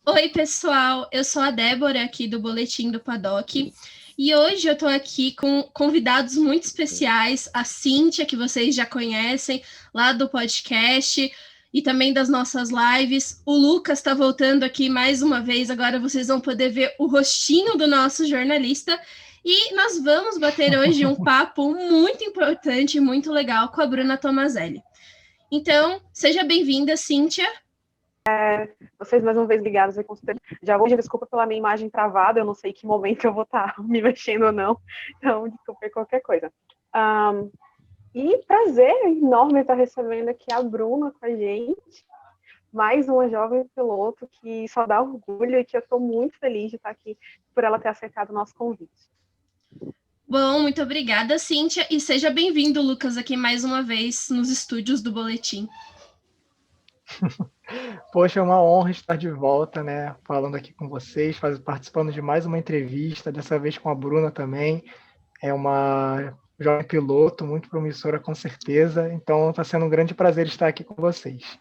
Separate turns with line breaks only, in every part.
Oi, pessoal, eu sou a Débora aqui do Boletim do Paddock e hoje eu tô aqui com convidados muito especiais, a Cíntia, que vocês já conhecem, lá do podcast e também das nossas lives. O Lucas está voltando aqui mais uma vez, agora vocês vão poder ver o rostinho do nosso jornalista e nós vamos bater hoje um papo muito importante, muito legal com a Bruna Tomazelli. Então, seja bem-vinda, Cíntia.
Vocês mais uma vez ligados e já vou pedir desculpa pela minha imagem travada, eu não sei que momento eu vou estar me mexendo ou não, então desculpe qualquer coisa. E prazer enorme estar recebendo aqui a Bruna com a gente, mais uma jovem piloto que só dá orgulho e que eu estou muito feliz de estar aqui por ela ter aceitado o nosso convite.
Bom, muito obrigada, Cíntia, e seja bem-vindo, Lucas, aqui mais uma vez nos estúdios do Boletim.
Poxa, é uma honra estar de volta, né? Falando aqui com vocês, participando de mais uma entrevista, dessa vez com a Bruna também. É uma jovem piloto, muito promissora, com certeza. Então, está sendo um grande prazer estar aqui com vocês.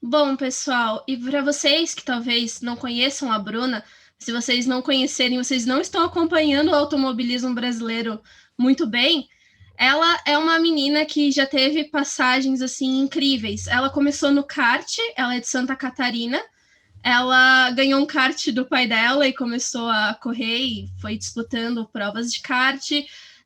Bom, pessoal, e para vocês que talvez não conheçam a Bruna, se vocês não conhecerem, vocês não estão acompanhando o automobilismo brasileiro muito bem, ela é uma menina que já teve passagens assim incríveis. Ela começou no kart, ela é de Santa Catarina. Ela ganhou um kart do pai dela e começou a correr e foi disputando provas de kart.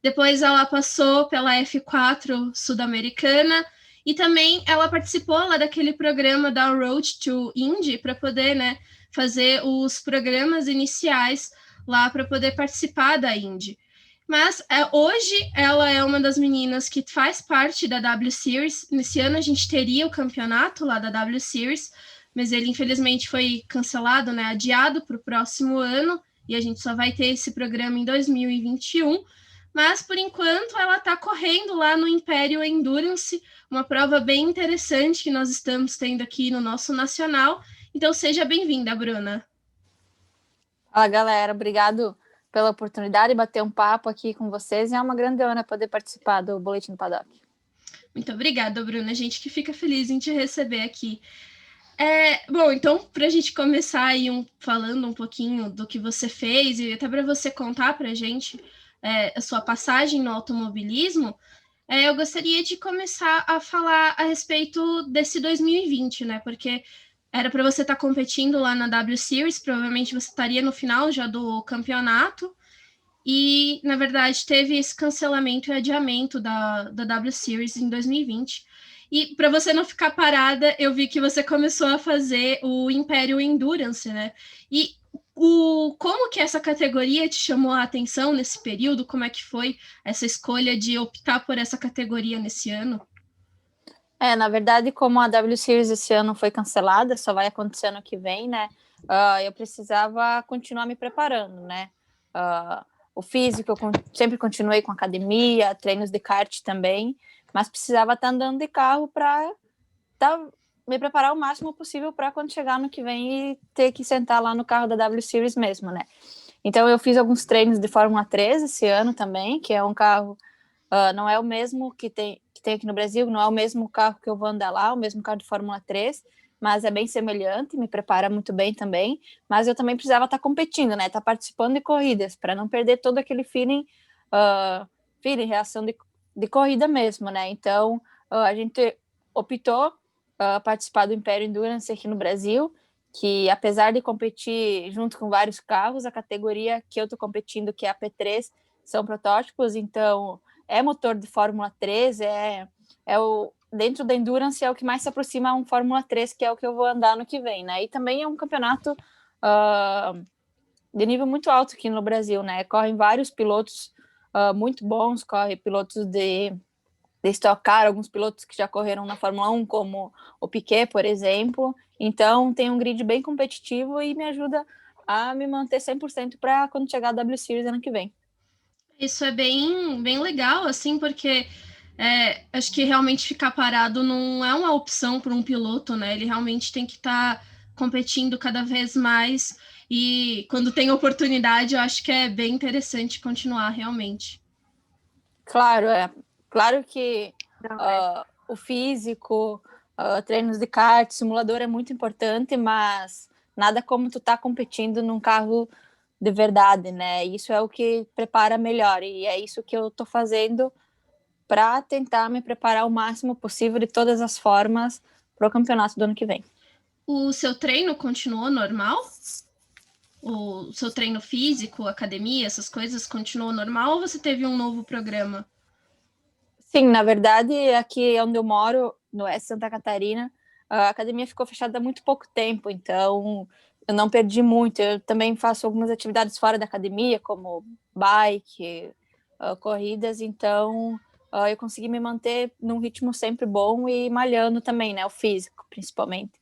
Depois ela passou pela F4 Sul-Americana e também ela participou lá daquele programa da Road to Indy para poder, né, fazer os programas iniciais lá para poder participar da Indy. Mas hoje ela é uma das meninas que faz parte da W Series. Nesse ano a gente teria o campeonato lá da W Series, mas ele infelizmente foi cancelado, né, adiado para o próximo ano, e a gente só vai ter esse programa em 2021. Mas por enquanto ela está correndo lá no Império Endurance, uma prova bem interessante que nós estamos tendo aqui no nosso nacional. Então seja bem-vinda, Bruna.
Fala, galera, obrigado pela oportunidade de bater um papo aqui com vocês. É uma grande honra poder participar do Boletim do Paddock.
Muito obrigada, Bruna. A gente que fica feliz em te receber aqui. Bom, então, para a gente começar aí falando um pouquinho do que você fez e até para você contar para a gente a sua passagem no automobilismo, eu gostaria de começar a falar a respeito desse 2020, né? Porque era para você estar competindo lá na W Series, provavelmente você estaria no final já do campeonato, e na verdade teve esse cancelamento e adiamento da W Series em 2020. E para você não ficar parada, eu vi que você começou a fazer o Império Endurance, né? E como que essa categoria te chamou a atenção nesse período? Como é que foi essa escolha de optar por essa categoria nesse ano?
Na verdade, como a W Series esse ano foi cancelada, só vai acontecer ano que vem, né? Eu precisava continuar me preparando, né? O físico, eu sempre continuei com academia, treinos de kart também, mas precisava estar andando de carro para me preparar o máximo possível para quando chegar no que vem e ter que sentar lá no carro da W Series mesmo, né? Então eu fiz alguns treinos de Fórmula 3 esse ano também, que é um carro, não é o mesmo que tem aqui no Brasil, não é o mesmo carro que eu vou andar lá, o mesmo carro de Fórmula 3, mas é bem semelhante, me prepara muito bem também, mas eu também precisava estar competindo, né? Estar participando de corridas, para não perder todo aquele reação de corrida mesmo, né? Então a gente optou participar do Império Endurance aqui no Brasil, que apesar de competir junto com vários carros, a categoria que eu estou competindo, que é a P3, são protótipos, então é motor de Fórmula 3, dentro da Endurance é o que mais se aproxima a um Fórmula 3, que é o que eu vou andar no que vem, né? E também é um campeonato de nível muito alto aqui no Brasil, né? Correm vários pilotos muito bons, corre pilotos de Stock Car, alguns pilotos que já correram na Fórmula 1, como o Piquet, por exemplo. Então, tem um grid bem competitivo e me ajuda a me manter 100% para quando chegar a W Series ano que vem.
Isso é bem, bem legal, assim, porque acho que realmente ficar parado não é uma opção para um piloto, né? Ele realmente tem que estar competindo cada vez mais e quando tem oportunidade, eu acho que é bem interessante continuar realmente.
Claro que o físico, treinos de kart, simulador é muito importante, mas nada como tu tá competindo num carro de verdade, né? Isso é o que prepara melhor, e é isso que eu tô fazendo para tentar me preparar o máximo possível de todas as formas para o campeonato do ano que vem.
O seu treino continuou normal? O seu treino físico, academia, essas coisas continuou normal ou você teve um novo programa?
Sim, na verdade, aqui onde eu moro, no oeste de Santa Catarina, a academia ficou fechada há muito pouco tempo, então eu não perdi muito. Eu também faço algumas atividades fora da academia, como bike, corridas, então eu consegui me manter num ritmo sempre bom e malhando também, né? O físico, principalmente.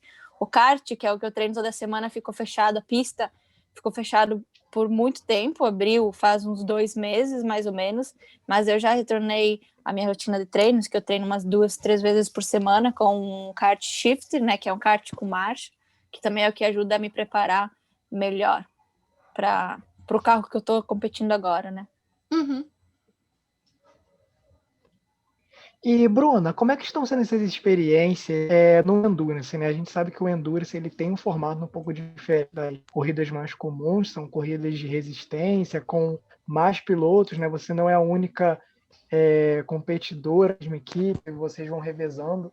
O kart, que é o que eu treino toda semana, ficou fechado, a pista ficou fechado por muito tempo, abriu faz uns 2 meses, mais ou menos, mas eu já retornei a minha rotina de treinos, que eu treino umas 2, 3 vezes por semana com um kart shift, né, que é um kart com marcha, que também é o que ajuda a me preparar melhor para o carro que eu estou competindo agora, né?
Uhum.
E, Bruna, como é que estão sendo essas experiências no Endurance, né? A gente sabe que o Endurance ele tem um formato um pouco diferente das corridas mais comuns, são corridas de resistência, com mais pilotos, né? Você não é a única competidora da mesma equipe, vocês vão revezando.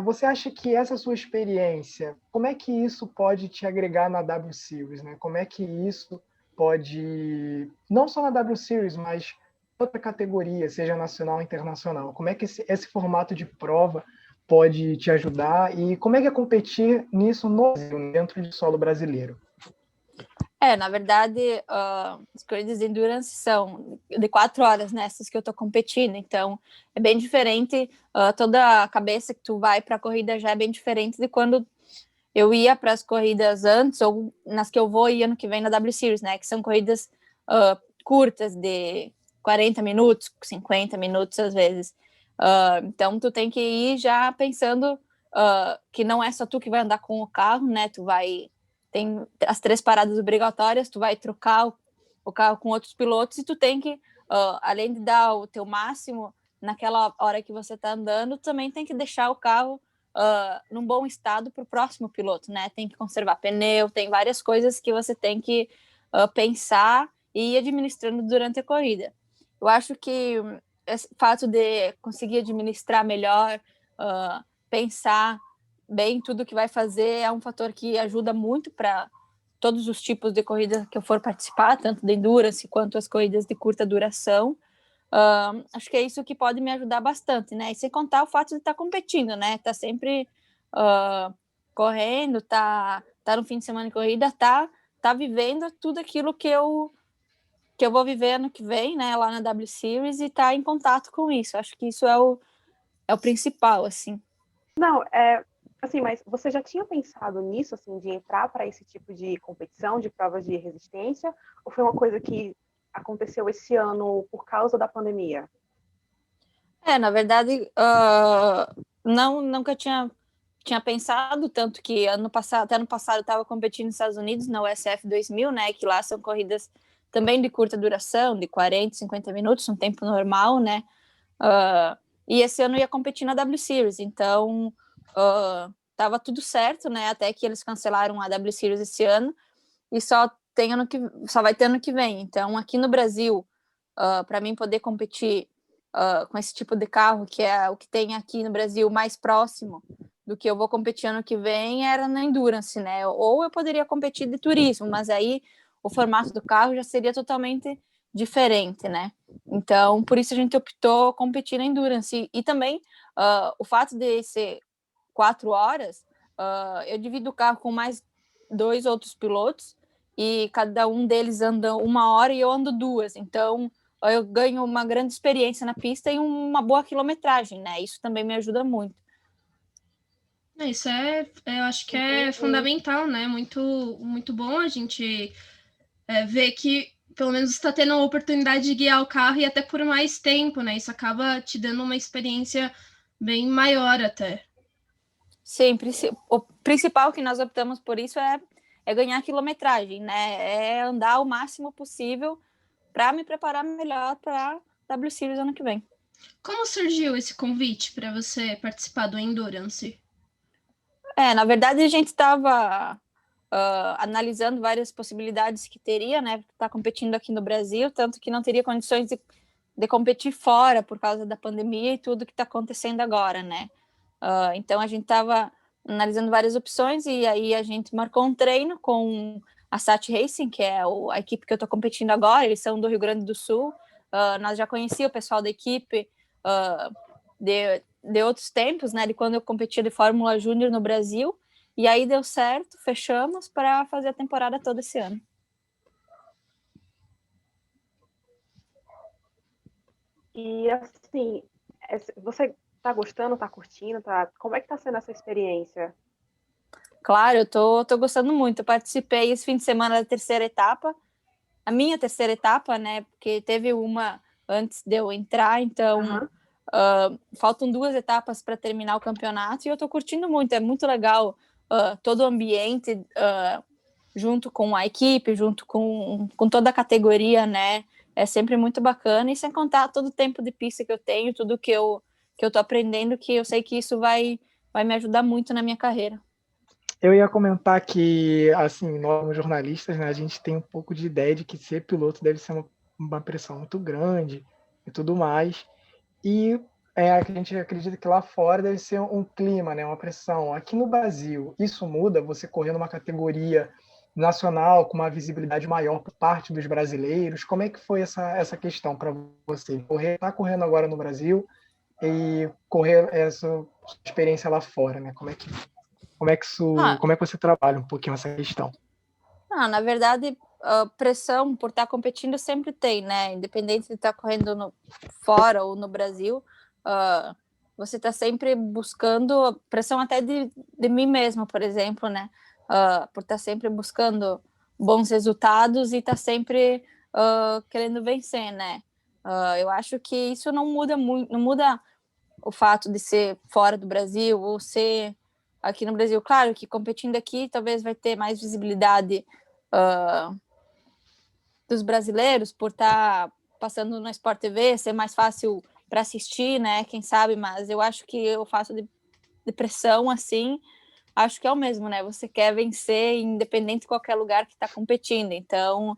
Você acha que essa sua experiência, como é que isso pode te agregar na W Series, né? Como é que isso pode, não só na W Series, mas outra categoria, seja nacional ou internacional, como é que esse formato de prova pode te ajudar e como é que é competir nisso no Brasil, dentro de solo brasileiro?
Na verdade, as corridas de endurance são de 4 horas nessas que eu tô competindo, então é bem diferente, toda a cabeça que tu vai para a corrida já é bem diferente de quando eu ia para as corridas antes ou nas que eu vou ir ano que vem na W Series, né, que são corridas curtas de 40 minutos, 50 minutos às vezes. Então tu tem que ir já pensando que não é só tu que vai andar com o carro, né, tem as 3 paradas obrigatórias, tu vai trocar o carro com outros pilotos e tu tem que, além de dar o teu máximo naquela hora que você está andando, também tem que deixar o carro num bom estado para o próximo piloto, né? Tem que conservar pneu, tem várias coisas que você tem que pensar e ir administrando durante a corrida. Eu acho que esse fato de conseguir administrar melhor, pensar bem tudo que vai fazer é um fator que ajuda muito para todos os tipos de corrida que eu for participar, tanto de endurance quanto as corridas de curta duração. Acho que é isso que pode me ajudar bastante, né? E sem contar o fato de estar competindo, né? Tá sempre correndo, tá no fim de semana de corrida, tá vivendo tudo aquilo que eu vou viver ano que vem, né? Lá na W Series e tá em contato com isso. Acho que isso é o principal, assim.
Não, assim, mas você já tinha pensado nisso, assim, de entrar para esse tipo de competição, de provas de resistência? Ou foi uma coisa que aconteceu esse ano por causa da pandemia?
Na verdade, nunca tinha pensado, tanto que até ano passado eu estava competindo nos Estados Unidos, na USF 2000, né, que lá são corridas também de curta duração, de 40, 50 minutos, um tempo normal, né, e esse ano eu ia competir na W Series, então estava tudo certo, né, até que eles cancelaram a W Series esse ano, e só vai ter ano que vem, então aqui no Brasil, para mim poder competir com esse tipo de carro, que é o que tem aqui no Brasil mais próximo do que eu vou competir ano que vem, era na Endurance, né? Ou eu poderia competir de turismo, mas aí o formato do carro já seria totalmente diferente, né? Então, por isso a gente optou competir na Endurance. E também o fato de ser 4 horas, eu divido o carro com mais 2 outros pilotos e cada um deles anda 1 hora e eu ando 2. Então, eu ganho uma grande experiência na pista e uma boa quilometragem, né? Isso também me ajuda muito.
Isso eu acho que é fundamental, né? Muito, muito bom a gente ver que pelo menos está tendo a oportunidade de guiar o carro e até por mais tempo, né? Isso acaba te dando uma experiência bem maior até.
Sim, o principal que nós optamos por isso é ganhar quilometragem, né? É andar o máximo possível para me preparar melhor para W Series ano que vem.
Como surgiu esse convite para você participar do Endurance?
Na verdade a gente estava analisando várias possibilidades que teria, né, estar competindo aqui no Brasil, tanto que não teria condições de competir fora por causa da pandemia e tudo que está acontecendo agora, né. Então a gente estava analisando várias opções e aí a gente marcou um treino com a Sat Racing, que é a equipe que eu estou competindo agora. Eles são do Rio Grande do Sul. Nós já conhecia o pessoal da equipe de outros tempos, né, de quando eu competia de Fórmula Júnior no Brasil, e aí deu certo, fechamos para fazer a temporada toda esse ano.
E assim, você tá gostando, tá curtindo, como é que tá sendo essa experiência?
Claro, eu tô gostando muito. Eu participei esse fim de semana da terceira etapa, a minha terceira etapa, né, porque teve uma antes de eu entrar, então faltam 2 etapas para terminar o campeonato e eu tô curtindo muito, é muito legal todo o ambiente junto com a equipe, junto com toda a categoria, né, é sempre muito bacana, e sem contar todo o tempo de pista que eu tenho, tudo que eu tô aprendendo, que eu sei que isso vai me ajudar muito na minha carreira.
Eu ia comentar que, assim, nós jornalistas, né, a gente tem um pouco de ideia de que ser piloto deve ser uma pressão muito grande e tudo mais. E a gente acredita que lá fora deve ser um clima, né, uma pressão. Aqui no Brasil, isso muda você correr numa categoria nacional com uma visibilidade maior por parte dos brasileiros. Como é que foi essa questão para você? Tá correndo agora no Brasil e correr essa experiência lá fora, né? Como é que você trabalha um pouquinho essa questão?
Na verdade, pressão por estar competindo sempre tem, né? Independente de estar correndo fora ou no Brasil, você está sempre buscando pressão até de mim mesma, por exemplo, né? Por estar sempre buscando bons resultados e estar sempre querendo vencer, né? Eu acho que isso não muda muito, não muda o fato de ser fora do Brasil ou ser aqui no Brasil. Claro que competindo aqui talvez vai ter mais visibilidade dos brasileiros por estar passando no Sport TV, ser mais fácil para assistir, né? Quem sabe, mas eu acho que o fato de pressão, assim, acho que é o mesmo, né? Você quer vencer independente de qualquer lugar que está competindo. Então,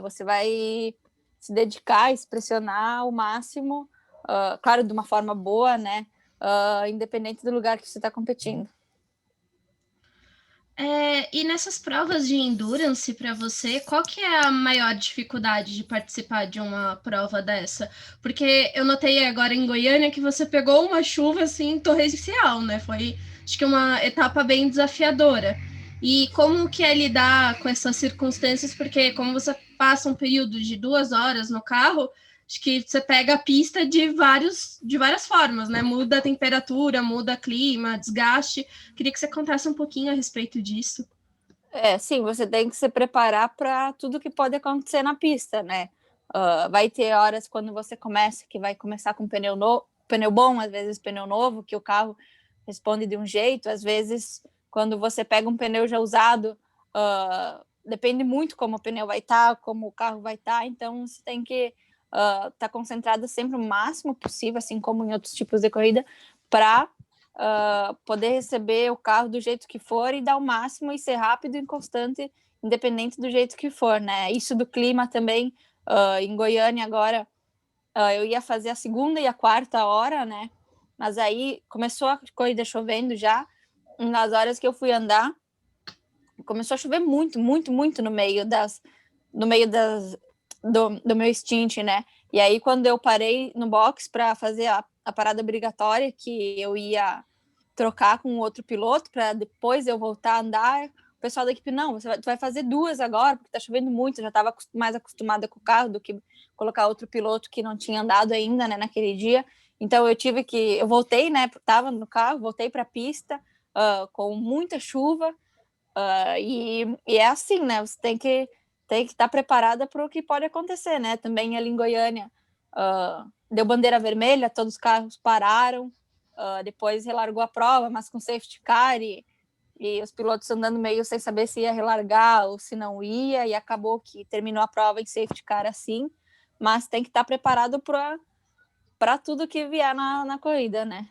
você vai se dedicar, se pressionar ao máximo, claro, de uma forma boa, né? Independente do lugar que você está competindo.
E nessas provas de endurance para você, qual que é a maior dificuldade de participar de uma prova dessa? Porque eu notei agora em Goiânia que você pegou uma chuva assim torrencial, né? Foi, acho que uma etapa bem desafiadora. E como que é lidar com essas circunstâncias? Porque como você passa um período de 2 horas no carro, acho que você pega a pista de várias formas, né? Muda a temperatura, muda o clima, desgaste. Queria que você contasse um pouquinho a respeito disso.
Sim, você tem que se preparar para tudo que pode acontecer na pista, né? Vai ter horas quando você começa que vai começar com pneu bom, às vezes pneu novo, que o carro responde de um jeito, às vezes quando você pega um pneu já usado, depende muito como o pneu vai estar, como o carro vai estar, então você tem que estar concentrado sempre o máximo possível, assim como em outros tipos de corrida, para poder receber o carro do jeito que for e dar o máximo e ser rápido e constante, independente do jeito que for, né? Isso do clima também, em Goiânia agora, eu ia fazer a segunda e a quarta hora, né? Mas aí começou a corrida chovendo já, nas horas que eu fui andar, começou a chover muito, muito, muito no meio do meu stint, né? E aí, quando eu parei no box para fazer a parada obrigatória, que eu ia trocar com outro piloto para depois eu voltar a andar, o pessoal da equipe, não, tu vai fazer 2 agora, porque tá chovendo muito, eu já estava mais acostumada com o carro do que colocar outro piloto que não tinha andado ainda, né, naquele dia. Então eu voltei, né, estava no carro, voltei para a pista com muita chuva, e é assim, né, você tem que estar preparada para o que pode acontecer, né? Também ali em Goiânia deu bandeira vermelha, todos os carros pararam, depois relargou a prova, mas com safety car e os pilotos andando meio sem saber se ia relargar ou se não ia, e acabou que terminou a prova em safety car assim, mas tem que estar preparado para tudo que vier na corrida, né?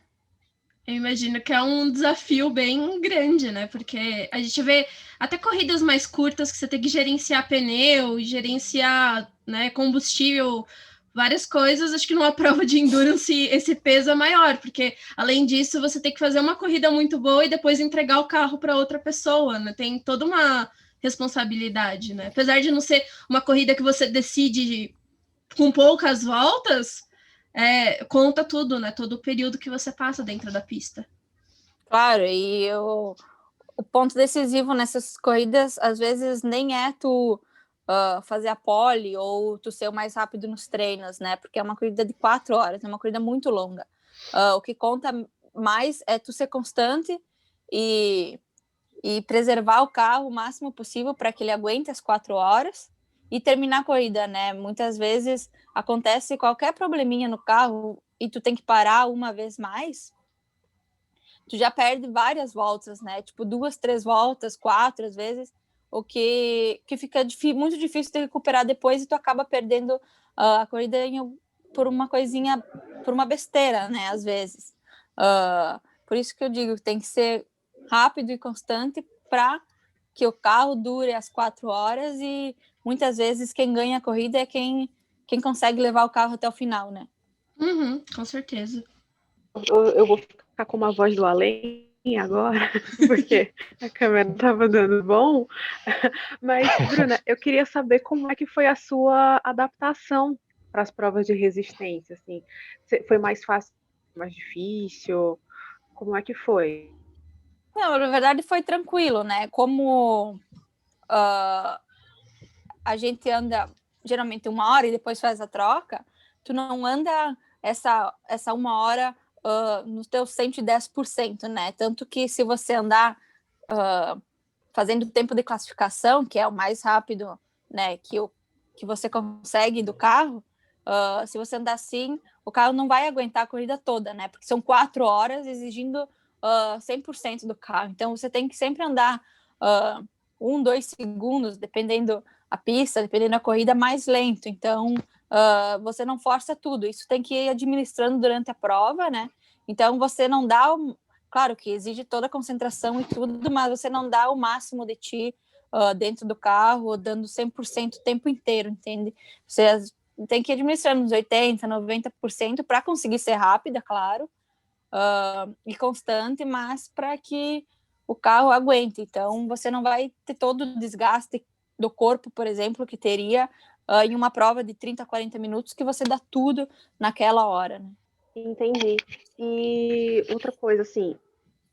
Eu imagino que é um desafio bem grande, né? Porque a gente vê até corridas mais curtas que você tem que gerenciar pneu, gerenciar, né, combustível, várias coisas. Acho que numa prova de endurance esse peso é maior, porque além disso você tem que fazer uma corrida muito boa e depois entregar o carro para outra pessoa, né? Tem toda uma responsabilidade, né? Apesar de não ser uma corrida que você decide com poucas voltas, conta tudo, né? Todo o período que você passa dentro da pista.
Claro, e o ponto decisivo nessas corridas, às vezes, nem é tu fazer a pole ou tu ser o mais rápido nos treinos, né? Porque é uma corrida de 4 horas, é uma corrida muito longa. O que conta mais é tu ser constante e preservar o carro o máximo possível para que ele aguente as 4 horas e terminar a corrida, né? Muitas vezes acontece qualquer probleminha no carro e tu tem que parar uma vez mais, tu já perde várias voltas, né? Tipo, 2, 3 voltas, 4 às vezes, o que fica muito difícil de recuperar depois e tu acaba perdendo a corrida por uma coisinha, por uma besteira, né? Às vezes. Por isso que eu digo que tem que ser rápido e constante para que o carro dure as 4 horas e muitas vezes quem ganha a corrida é quem consegue levar o carro até o final, né?
Uhum, com certeza.
Eu vou ficar com uma voz do além agora, porque a câmera não estava dando bom. Mas, Bruna, eu queria saber como é que foi a sua adaptação para as provas de resistência, assim. Foi mais fácil, mais difícil? Como é que foi?
Não, na verdade foi tranquilo, né? Como a gente anda geralmente 1 hora e depois faz a troca, tu não anda essa 1 hora no teu 110%, né? Tanto que se você andar fazendo tempo de classificação, que é o mais rápido, né, que você consegue do carro, se você andar assim, o carro não vai aguentar a corrida toda, né? Porque são 4 horas exigindo 100% do carro. Então, você tem que sempre andar 2 segundos, dependendo a pista, dependendo da corrida, mais lento. Então, você não força tudo. Isso tem que ir administrando durante a prova, né? Então, você não dá... Claro que exige toda a concentração e tudo, mas você não dá o máximo de ti dentro do carro, dando 100% o tempo inteiro, entende? Você tem que administrar uns 80%, 90% para conseguir ser rápida, claro, e constante, mas para que o carro aguente. Então, você não vai ter todo o desgaste do corpo, por exemplo, que teria em uma prova de 30, 40 minutos, que você dá tudo naquela hora, né?
Entendi. E outra coisa, assim,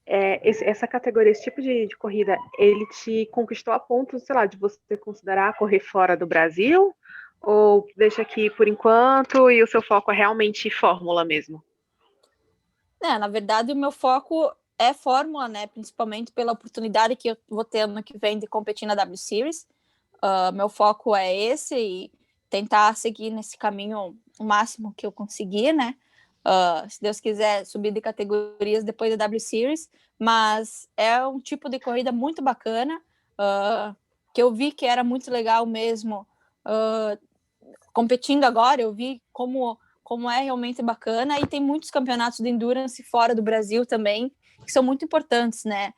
essa categoria, esse tipo de corrida, ele te conquistou a ponto, sei lá, de você considerar correr fora do Brasil? Ou deixa aqui por enquanto e o seu foco é realmente fórmula mesmo?
Na verdade, o meu foco é fórmula, né? Principalmente pela oportunidade que eu vou ter ano que vem de competir na W Series. Meu foco é esse e tentar seguir nesse caminho o máximo que eu conseguir, né? Se Deus quiser, subir de categorias depois da W Series, mas é um tipo de corrida muito bacana, que eu vi que era muito legal mesmo. Competindo agora, eu vi como é realmente bacana, e tem muitos campeonatos de endurance fora do Brasil também, que são muito importantes, né?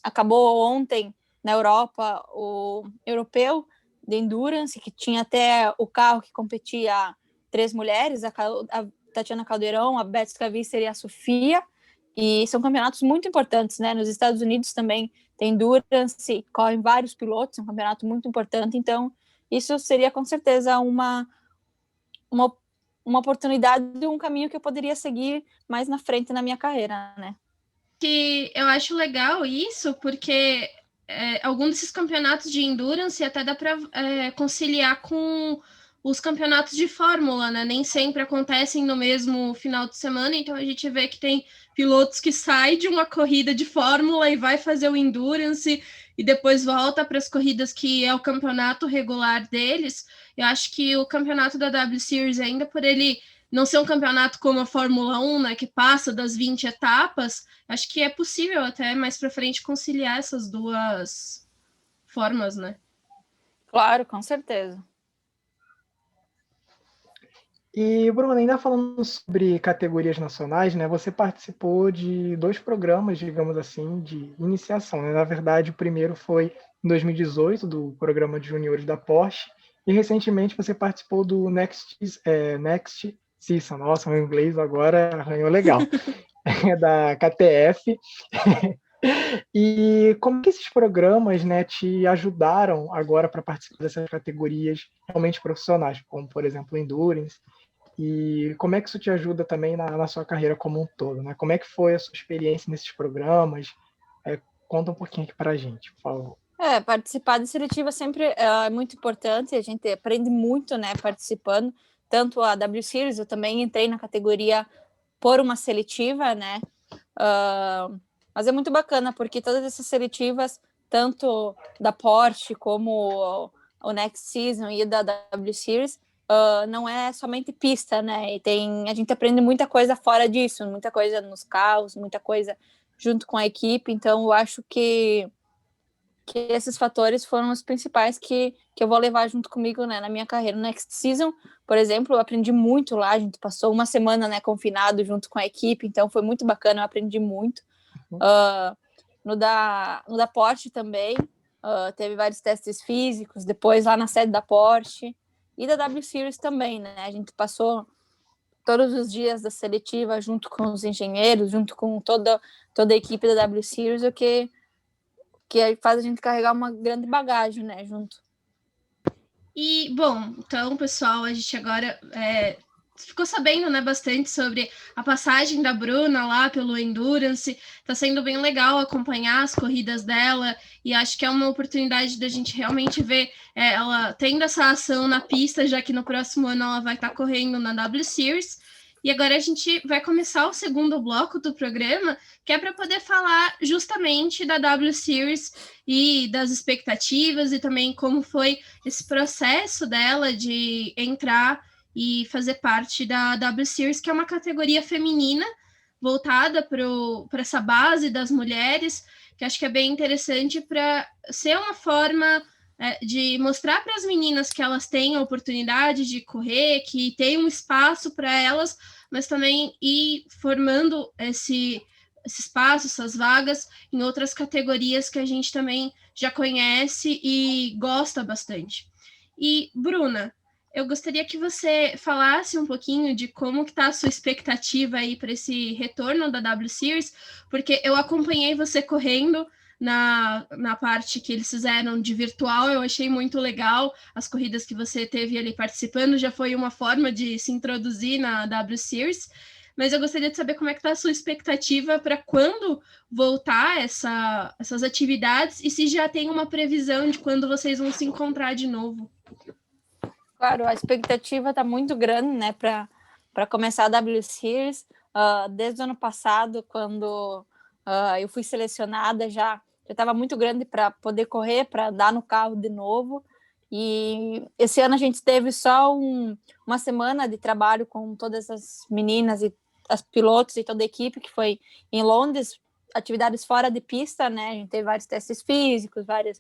Acabou ontem na Europa o europeu de endurance, que tinha até o carro que competia 3 mulheres, a Tatiana Caldeirão, a Beth Scavisser e a Sofia, e são campeonatos muito importantes, né? Nos Estados Unidos também tem endurance, correm vários pilotos, é um campeonato muito importante, então isso seria com certeza uma oportunidade, um caminho que eu poderia seguir mais na frente na minha carreira, né?
Que eu acho legal isso, porque alguns desses campeonatos de endurance até dá para conciliar com os campeonatos de fórmula, né? Nem sempre acontecem no mesmo final de semana, então a gente vê que tem pilotos que saem de uma corrida de fórmula e vai fazer o endurance e depois volta para as corridas que é o campeonato regular deles. Eu acho que o campeonato da W Series, ainda por ele não ser um campeonato como a Fórmula 1, né, que passa das 20 etapas, acho que é possível até mais para frente conciliar essas duas formas, né?
Claro, com certeza.
E, Bruno, ainda falando sobre categorias nacionais, né? Você participou de 2 programas, digamos assim, de iniciação, né? Na verdade, o primeiro foi em 2018, do programa de juniores da Porsche, e recentemente você participou do Next Season. Nossa, meu inglês agora arranhou legal. Da KTF. E como que esses programas, né, te ajudaram agora para participar dessas categorias realmente profissionais, como, por exemplo, Endurance? E como é que isso te ajuda também na sua carreira como um todo, né? Como é que foi a sua experiência nesses programas? Conta um pouquinho aqui para a gente, por favor.
Participar de seletiva sempre é muito importante, a gente aprende muito, né, participando, tanto a W Series, eu também entrei na categoria por uma seletiva, né, mas é muito bacana, porque todas essas seletivas, tanto da Porsche como o Next Season e da W Series, não é somente pista, né, e a gente aprende muita coisa fora disso, muita coisa nos carros, muita coisa junto com a equipe, então eu acho que esses fatores foram os principais que eu vou levar junto comigo, né, na minha carreira. No Next Season, por exemplo, eu aprendi muito lá, a gente passou uma semana, né, confinado junto com a equipe, então foi muito bacana, eu aprendi muito. No da Porsche também, teve vários testes físicos, depois lá na sede da Porsche, e da W Series também, né, a gente passou todos os dias da seletiva junto com os engenheiros, junto com toda a equipe da W Series, o que faz a gente carregar uma grande bagagem, né, junto.
E, bom, então, pessoal, a gente agora ficou sabendo, né, bastante sobre a passagem da Bruna lá pelo Endurance. Tá sendo bem legal acompanhar as corridas dela e acho que é uma oportunidade da gente realmente ver ela tendo essa ação na pista, já que no próximo ano ela vai estar correndo na W Series. E agora a gente vai começar o segundo bloco do programa, que é para poder falar justamente da W Series e das expectativas e também como foi esse processo dela de entrar e fazer parte da W Series, que é uma categoria feminina voltada para essa base das mulheres, que acho que é bem interessante para ser uma forma de mostrar para as meninas que elas têm a oportunidade de correr, que tem um espaço para elas, mas também ir formando esse espaço, essas vagas em outras categorias que a gente também já conhece e gosta bastante. E, Bruna, eu gostaria que você falasse um pouquinho de como que está a sua expectativa aí para esse retorno da W Series, porque eu acompanhei você correndo na parte que eles fizeram de virtual, eu achei muito legal as corridas que você teve ali participando, já foi uma forma de se introduzir na W Series, mas eu gostaria de saber como é que está a sua expectativa para quando voltar essas atividades e se já tem uma previsão de quando vocês vão se encontrar de novo.
Claro, a expectativa está muito grande, né, para começar a W Series. Desde o ano passado, quando eu fui selecionada, já estava muito grande para poder correr, para dar no carro de novo. E esse ano a gente teve só uma semana de trabalho com todas as meninas e as pilotos e toda a equipe, que foi em Londres, atividades fora de pista, né? A gente teve vários testes físicos, várias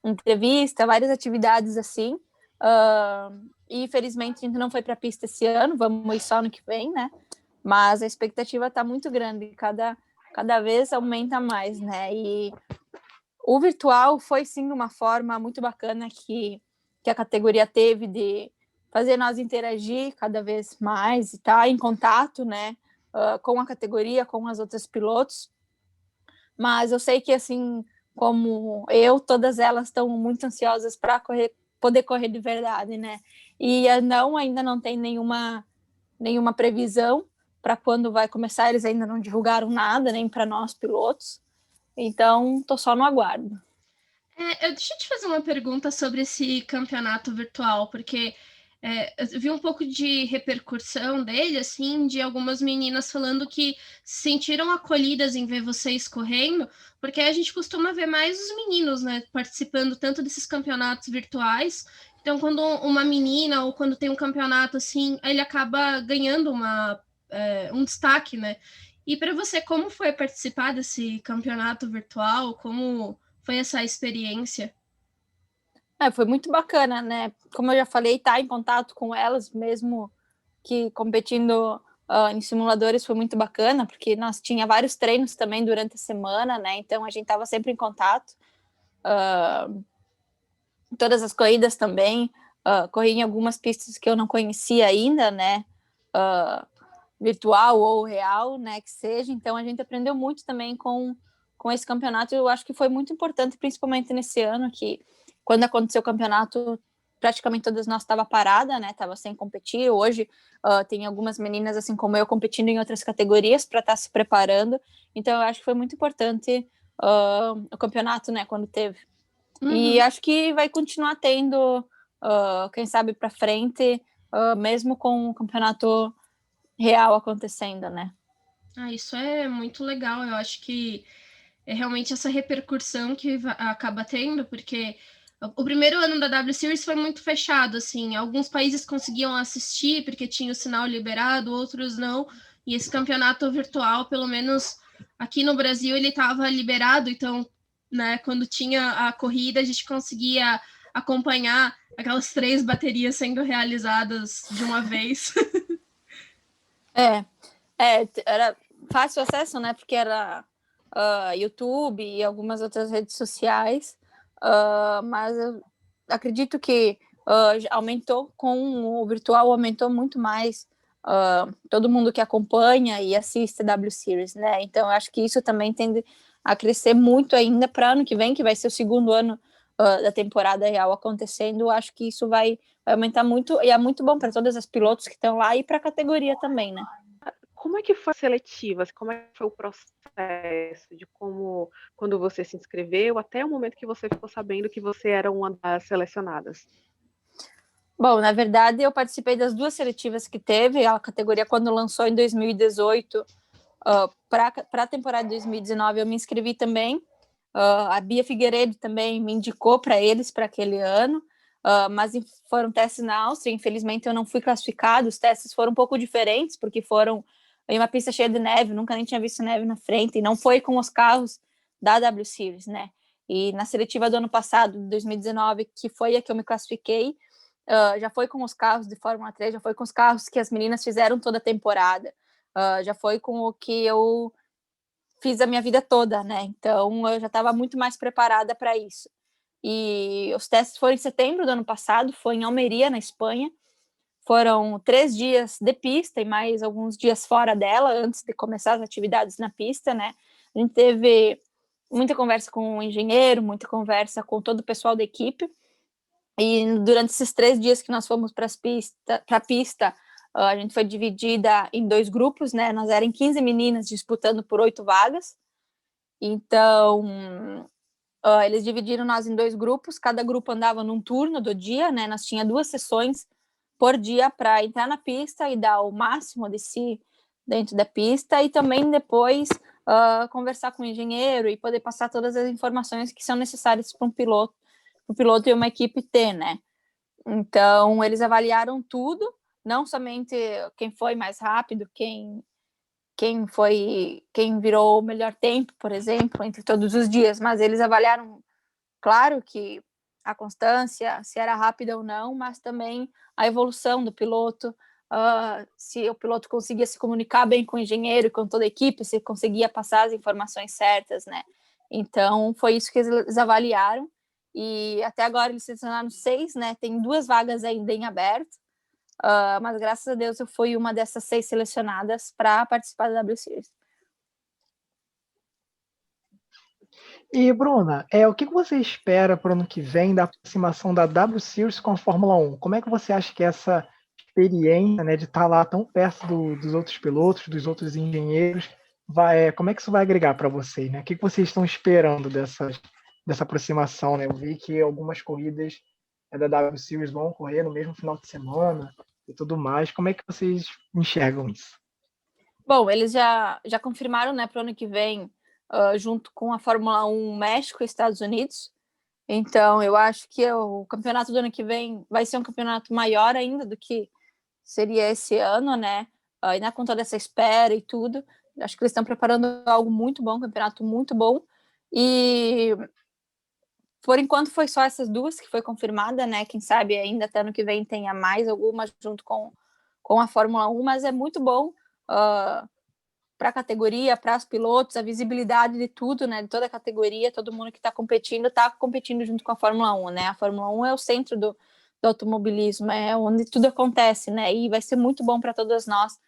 entrevistas, várias atividades assim. E infelizmente a gente não foi para a pista esse ano, vamos ir só no que vem, né? Mas a expectativa está muito grande, cada vez aumenta mais, né? E o virtual foi sim uma forma muito bacana que a categoria teve de fazer nós interagir cada vez mais e estar em contato, né? Com a categoria, com as outras pilotos. Mas eu sei que, assim como eu, todas elas estão muito ansiosas para poder correr de verdade, né? E ainda não tem nenhuma previsão para quando vai começar, eles ainda não divulgaram nada, nem para nós pilotos. Então, tô só no aguardo.
Deixa eu te fazer uma pergunta sobre esse campeonato virtual, porque eu vi um pouco de repercussão dele, assim, de algumas meninas falando que se sentiram acolhidas em ver vocês correndo, porque a gente costuma ver mais os meninos, né, participando tanto desses campeonatos virtuais. Então, quando uma menina ou quando tem um campeonato assim, ele acaba ganhando um destaque, né? E para você, como foi participar desse campeonato virtual? Como foi essa experiência?
Foi muito bacana, né? Como eu já falei, tá em contato com elas, mesmo que competindo em simuladores foi muito bacana, porque nós tinha vários treinos também durante a semana, né? Então a gente estava sempre em contato. Todas as corridas também, corri em algumas pistas que eu não conhecia ainda, né? Virtual ou real, né? Que seja. Então a gente aprendeu muito também com esse campeonato. Eu acho que foi muito importante, principalmente nesse ano, que quando aconteceu o campeonato, praticamente todas nós estava parada, né? Tava sem competir. Hoje tem algumas meninas, assim como eu, competindo em outras categorias para estar se preparando. Então eu acho que foi muito importante o campeonato, né? Quando teve. E acho que vai continuar tendo, quem sabe para frente, mesmo com o campeonato real acontecendo, né?
Isso é muito legal. Eu acho que é realmente essa repercussão que acaba tendo, porque o primeiro ano da W Series foi muito fechado, assim, alguns países conseguiam assistir porque tinha o sinal liberado, outros não, e esse campeonato virtual, pelo menos aqui no Brasil, ele estava liberado, então, né, quando tinha a corrida, a gente conseguia acompanhar aquelas 3 baterias sendo realizadas de uma vez.
Era fácil acesso, né, porque era YouTube e algumas outras redes sociais, mas eu acredito que aumentou com o virtual, aumentou muito mais todo mundo que acompanha e assiste a W Series, né? Então eu acho que isso também tende a crescer muito ainda para ano que vem, que vai ser o segundo ano da temporada real acontecendo. Eu acho que isso vai aumentar muito e é muito bom para todas as pilotos que estão lá e para a categoria também, né?
Como é que foi a seletiva? Como é que foi o processo de como, quando você se inscreveu, até o momento que você ficou sabendo que você era uma das selecionadas?
Bom, na verdade, eu participei das 2 seletivas que teve. A categoria, quando lançou em 2018, para a temporada de 2019, eu me inscrevi também. A Bia Figueiredo também me indicou para eles para aquele ano, mas foram testes na Áustria. Infelizmente, eu não fui classificado. Os testes foram um pouco diferentes, porque foram em uma pista cheia de neve, nunca nem tinha visto neve na frente, e não foi com os carros da W Series, né? E na seletiva do ano passado, 2019, que foi a que eu me classifiquei, já foi com os carros de Fórmula 3, já foi com os carros que as meninas fizeram toda a temporada, já foi com o que eu fiz a minha vida toda, né? Então eu já estava muito mais preparada para isso. E os testes foram em setembro do ano passado, foi em Almeria, na Espanha. Foram 3 dias de pista e mais alguns dias fora dela, antes de começar as atividades na pista, né? A gente teve muita conversa com o engenheiro, muita conversa com todo o pessoal da equipe. E durante esses 3 dias que nós fomos para a pista, a gente foi dividida em 2 grupos, né? Nós eram 15 meninas disputando por 8 vagas. Então, eles dividiram nós em 2 grupos, cada grupo andava num turno do dia, né? Nós tinha 2 sessões por dia para entrar na pista e dar o máximo de si dentro da pista e também depois conversar com o engenheiro e poder passar todas as informações que são necessárias para um piloto e uma equipe ter, né? Então, eles avaliaram tudo, não somente quem foi mais rápido, quem virou o melhor tempo, por exemplo, entre todos os dias, mas eles avaliaram, claro que a constância, se era rápida ou não, mas também a evolução do piloto, se o piloto conseguia se comunicar bem com o engenheiro e com toda a equipe, se conseguia passar as informações certas, né? Então, foi isso que eles avaliaram, e até agora eles selecionaram 6, né? Tem 2 vagas ainda em aberto, mas graças a Deus eu fui uma dessas 6 selecionadas para participar da W Series.
E, Bruna, o que você espera para o ano que vem da aproximação da W Series com a Fórmula 1? Como é que você acha que essa experiência, né, de estar lá tão perto dos outros pilotos, dos outros engenheiros, como é que isso vai agregar para vocês, né? O que vocês estão esperando dessa aproximação, né? Eu vi que algumas corridas da W Series vão ocorrer no mesmo final de semana e tudo mais. Como é que vocês enxergam isso?
Bom, eles já confirmaram, né, para o ano que vem, junto com a Fórmula 1 México e Estados Unidos. Então, eu acho que o campeonato do ano que vem vai ser um campeonato maior ainda do que seria esse ano, né? Ainda com toda essa espera e tudo. Acho que eles estão preparando algo muito bom, um campeonato muito bom. E por enquanto foi só essas 2 que foi confirmada, né? Quem sabe ainda até ano que vem tenha mais algumas junto com com a Fórmula 1, mas é muito bom para a categoria, para os pilotos, a visibilidade de tudo, né, de toda a categoria, todo mundo que está competindo junto com a Fórmula 1, né, a Fórmula 1 é o centro do automobilismo, é onde tudo acontece, né, e vai ser muito bom para todas nós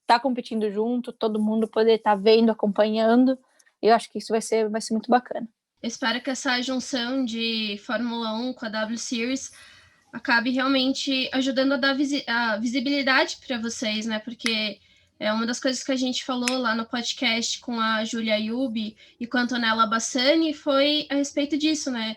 estar competindo junto, todo mundo poder estar vendo, acompanhando, e eu acho que isso vai ser muito bacana.
Eu espero que essa junção de Fórmula 1 com a W Series acabe realmente ajudando a dar a visibilidade para vocês, né? Porque é uma das coisas que a gente falou lá no podcast com a Júlia Ayubi e com a Antonella Bassani foi a respeito disso, né?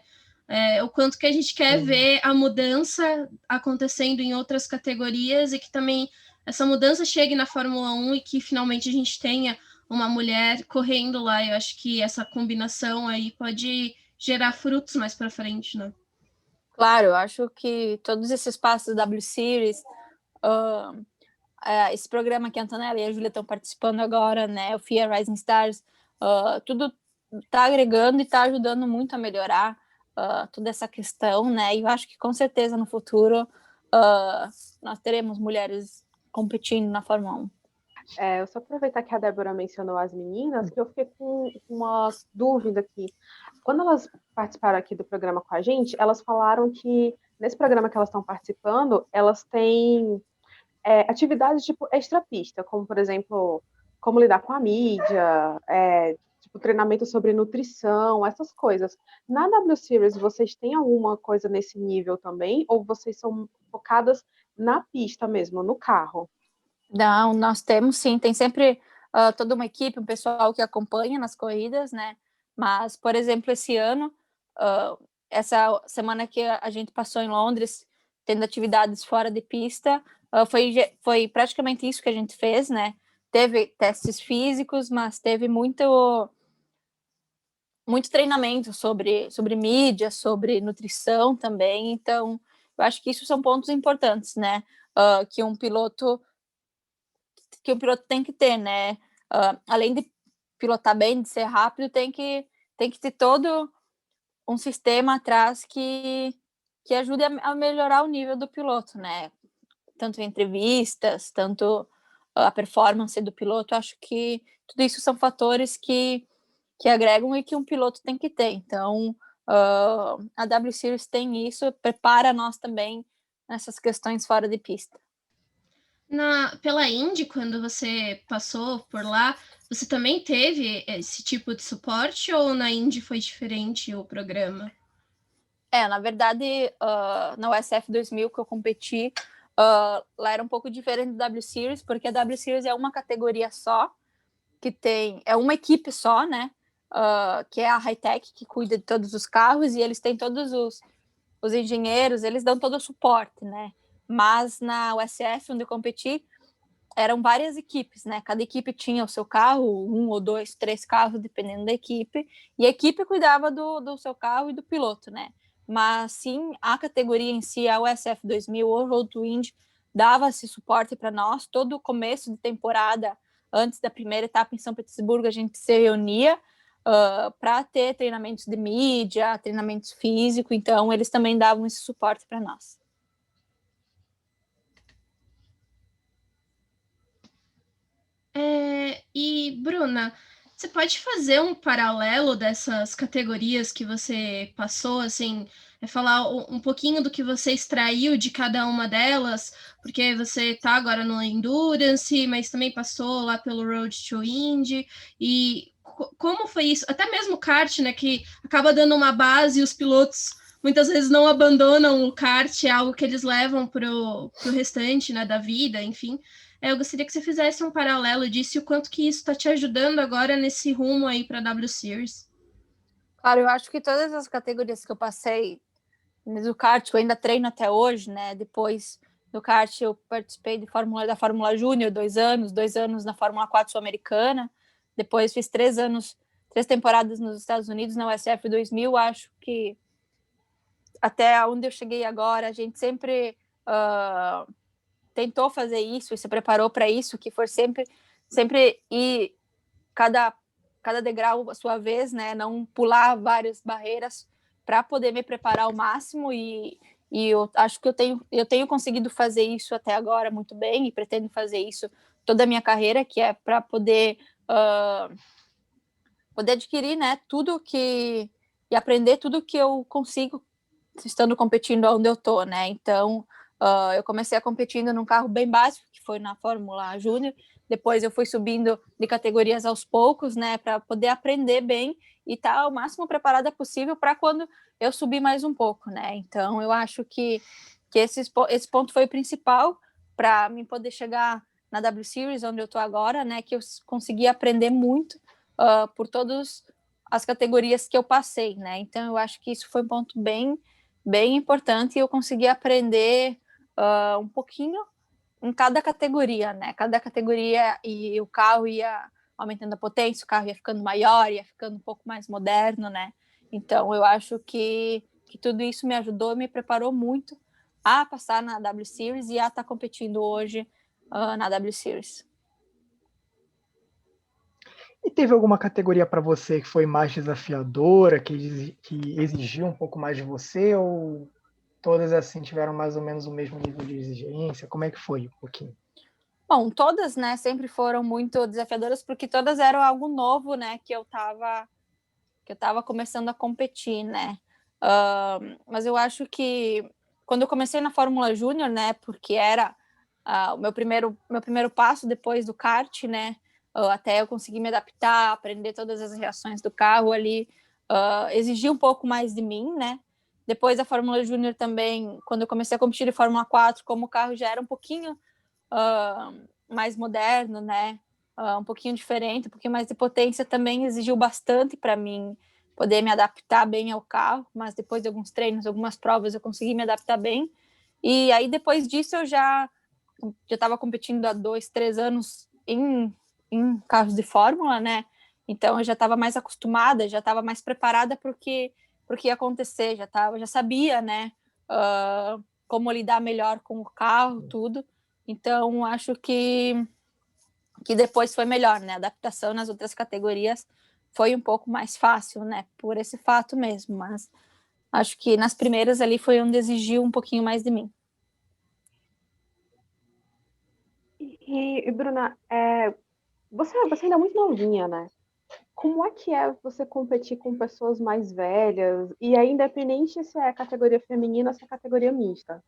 O quanto que a gente quer ver a mudança acontecendo em outras categorias e que também essa mudança chegue na Fórmula 1 e que finalmente a gente tenha uma mulher correndo lá. Eu acho que essa combinação aí pode gerar frutos mais para frente, né?
Claro, eu acho que todos esses passos da W Series, esse programa que a Antonella e a Júlia estão participando agora, né, o FIA Rising Stars, tudo está agregando e está ajudando muito a melhorar toda essa questão, né, e eu acho que com certeza no futuro nós teremos mulheres competindo na Fórmula 1.
Eu só aproveitar que a Débora mencionou as meninas, que eu fiquei com uma dúvida aqui. Quando elas participaram aqui do programa com a gente, elas falaram que nesse programa que elas estão participando, elas têm atividades tipo extra-pista, como, por exemplo, como lidar com a mídia, tipo treinamento sobre nutrição, essas coisas. Na W Series, vocês têm alguma coisa nesse nível também? Ou vocês são focadas na pista mesmo, no carro?
Não, nós temos sim, tem sempre toda uma equipe, um pessoal que acompanha nas corridas, né? Mas, por exemplo, esse ano, essa semana que a gente passou em Londres, tendo atividades fora de pista, foi praticamente isso que a gente fez, né? Teve testes físicos, mas teve muito treinamento sobre mídia, sobre nutrição também. Então, eu acho que isso são pontos importantes, né? Que um piloto tem que ter, né? Além de pilotar bem, de ser rápido, tem que ter todo um sistema atrás que ajude a melhorar o nível do piloto, né? Tanto em entrevistas, tanto a performance do piloto. Acho que tudo isso são fatores que agregam e que um piloto tem que ter. Então, a W Series tem isso, prepara nós também nessas questões fora de pista.
Pela Indy, quando você passou por lá, você também teve esse tipo de suporte ou na Indy foi diferente o programa?
Na verdade, na USF 2000 que eu competi, lá era um pouco diferente da W Series, porque a W Series é uma categoria só, é uma equipe só, né? Que é a Hightech, que cuida de todos os carros, e eles têm todos os engenheiros, eles dão todo o suporte, né? Mas na USF, onde eu competi, eram várias equipes, né? Cada equipe tinha o seu carro, 1 ou 2, 3 carros, dependendo da equipe, e a equipe cuidava do seu carro e do piloto, né? Mas sim, a categoria em si, a USF 2000 ou Road to Indy, dava esse suporte para nós. Todo o começo de temporada, antes da primeira etapa em São Petersburgo, a gente se reunia para ter treinamentos de mídia, treinamentos físicos, então eles também davam esse suporte para nós.
E, Bruna, você pode fazer um paralelo dessas categorias que você passou, assim, falar um pouquinho do que você extraiu de cada uma delas, porque você tá agora no Endurance, mas também passou lá pelo Road to Indy, e como foi isso? Até mesmo o kart, né, que acaba dando uma base e os pilotos muitas vezes não abandonam o kart, é algo que eles levam pro restante, né, da vida, enfim. Eu gostaria que você fizesse um paralelo disso e o quanto que isso está te ajudando agora nesse rumo aí para a W Series.
Claro, eu acho que todas as categorias que eu passei do kart, eu ainda treino até hoje, né? Depois do kart, eu participei da Fórmula Júnior 2 anos na Fórmula 4 Sul-Americana, depois fiz 3 temporadas nos Estados Unidos, na USF 2000, acho que até onde eu cheguei agora, a gente sempre tentou fazer isso e se preparou para isso, que for sempre ir cada degrau a sua vez, né? Não pular várias barreiras para poder me preparar ao máximo e e eu acho que eu tenho conseguido fazer isso até agora muito bem, e pretendo fazer isso toda a minha carreira, que é para poder poder adquirir, né, tudo que e aprender tudo que eu consigo estando competindo onde eu tô, né? Então, eu comecei a competindo num carro bem básico, que foi na Fórmula Júnior. Depois eu fui subindo de categorias aos poucos, né, para poder aprender bem e estar o máximo preparada possível para quando eu subir mais um pouco, né? Então, eu acho que esse ponto foi o principal para mim poder chegar na W Series, onde eu tô agora, né? Que eu consegui aprender muito por todas as categorias que eu passei, né? Então, eu acho que isso foi um ponto bem importante, e eu consegui aprender um pouquinho em cada categoria, né? Cada categoria, e o carro ia aumentando a potência, o carro ia ficando maior, ia ficando um pouco mais moderno, né? Então, eu acho que tudo isso me ajudou e me preparou muito a passar na W Series e a estar competindo hoje na W Series.
E teve alguma categoria para você que foi mais desafiadora, que exigiu um pouco mais de você, ou todas assim tiveram mais ou menos o mesmo nível de exigência? Como é que foi um pouquinho?
Bom, todas, né, sempre foram muito desafiadoras, porque todas eram algo novo, né, que eu tava começando a competir, né? Mas eu acho que quando eu comecei na Fórmula Júnior, né, porque era o meu primeiro passo depois do kart, né, até eu conseguir me adaptar, aprender todas as reações do carro ali, exigia um pouco mais de mim, né? Depois da Fórmula Júnior também, quando eu comecei a competir em Fórmula 4, como o carro já era um pouquinho mais moderno, né? Um pouquinho diferente, um pouquinho mais de potência, também exigiu bastante para mim poder me adaptar bem ao carro, mas depois de alguns treinos, algumas provas, eu consegui me adaptar bem. E aí, depois disso, eu já estava competindo há 2, 3 anos em carros de Fórmula, né? Então, eu já estava mais acostumada, já estava mais preparada para o que ia acontecer, já sabia, né? Como lidar melhor com o carro, tudo. Então, acho que depois foi melhor, né? A adaptação nas outras categorias foi um pouco mais fácil, né? Por esse fato mesmo, mas acho que nas primeiras ali foi onde exigiu um pouquinho mais de mim.
E Bruna, você ainda é muito novinha, né? Como é você competir com pessoas mais velhas? E aí, independente se é categoria feminina ou se é categoria mista.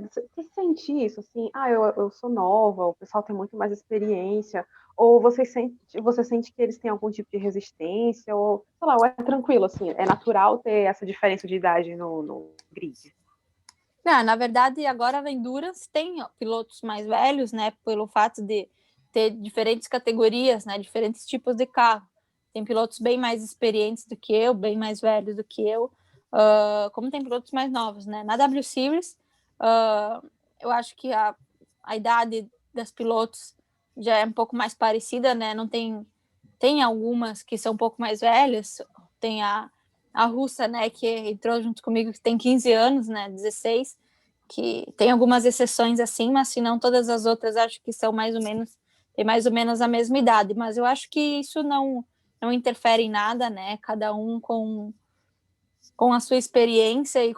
Você sente isso, assim, eu sou nova, o pessoal tem muito mais experiência, ou você sente que eles têm algum tipo de resistência, ou, sei lá, ou é tranquilo, assim, é natural ter essa diferença de idade no grid?
Não, na verdade, agora a Endurance tem pilotos mais velhos, né, pelo fato de ter diferentes categorias, né, diferentes tipos de carro. Tem pilotos bem mais experientes do que eu, bem mais velhos do que eu, como tem pilotos mais novos, né. Na W Series, eu acho que a idade das pilotos já é um pouco mais parecida, né, não tem algumas que são um pouco mais velhas, tem a russa, né, que entrou junto comigo, que tem 15 anos, né, 16, que tem algumas exceções assim, mas se não todas as outras acho que são tem mais ou menos a mesma idade, mas eu acho que isso não interfere em nada, né, cada um com a sua experiência e